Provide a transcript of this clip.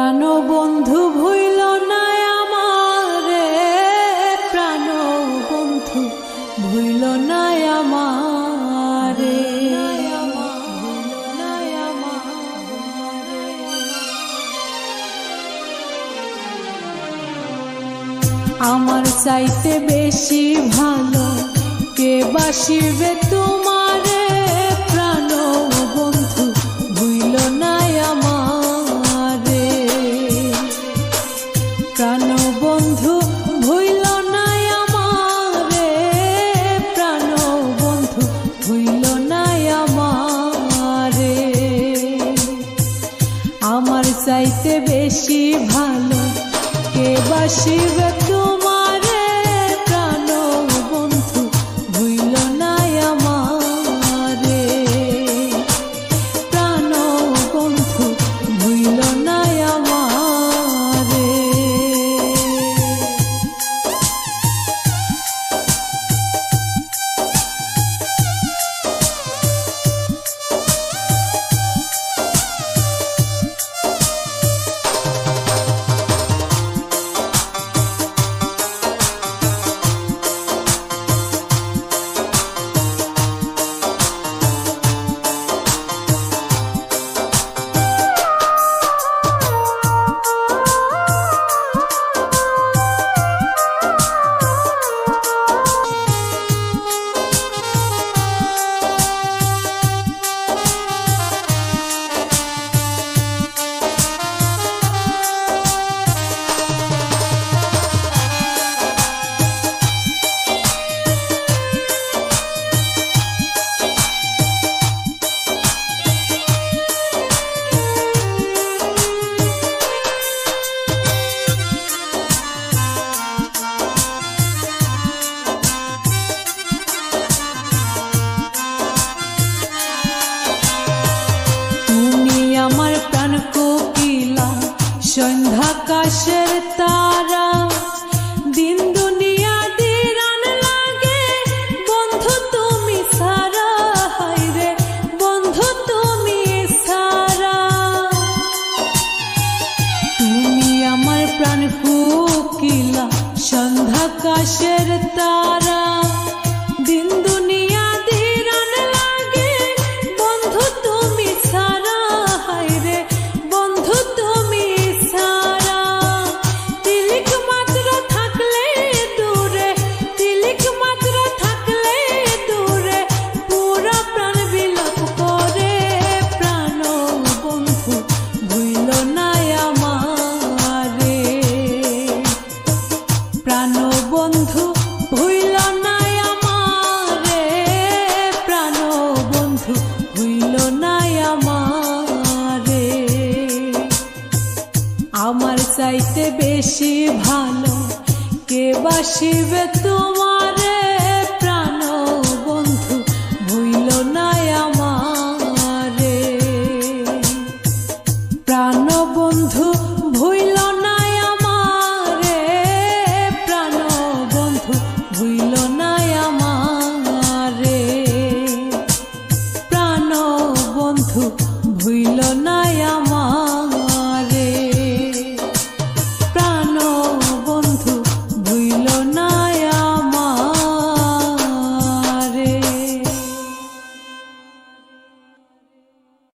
প্রাণ বন্ধু ভুইল না আমারে, প্রাণ বন্ধু ভুইল না আমারে। আমার চাইতে বেশি ভালো কে বাসিবে তোমারে, প্রাণ বন্ধু ভুইল না আমারে। প্রাণ বন্ধু ভুইল না আমারে, প্রাণ বন্ধু ভুইল না আমারে। আমার চাইতে বেশি ভালো কে বাসিবে তোমারে, প্রাণ বন্ধু ভুইল না আমারে। প্রাণ বন্ধু ভুইল না আমারে। আমার প্রাণ কোকিলা সন্ধ্যাকাশের তারা, দিন দুনিয়া দিরান লাগে বন্ধু তুমি সারা। হায়রে বন্ধু তুমি সারা। তুমি আমার প্রাণ কোকিলা সন্ধ্যাকাশের তারা, দিন দুনিয়া দিরান লাগে বন্ধু তুমি সারা। হায়রে বন্ধু তুমি সারা। তিলিক মাত্র থাকলে দূরে, তিলিক মাত্র থাকলে দূরে, পুরা প্রাণ বিলাপ করে। প্রাণ বন্ধু ভুইল না আমারে, প্রাণ বন্ধু ভুইল না আমারে, প্রাণ বন্ধু ভুইল না আমারে। আমার চাইতে বেশি ভালো কে বাসিবে তোমারে, প্রাণ বন্ধু ভুইল না আমারে। প্রাণ বন্ধু ভুইল না আমারে, প্রাণ বন্ধু ভুইল না আমারে। প্রাণ বন্ধু ভুইল না আমারে।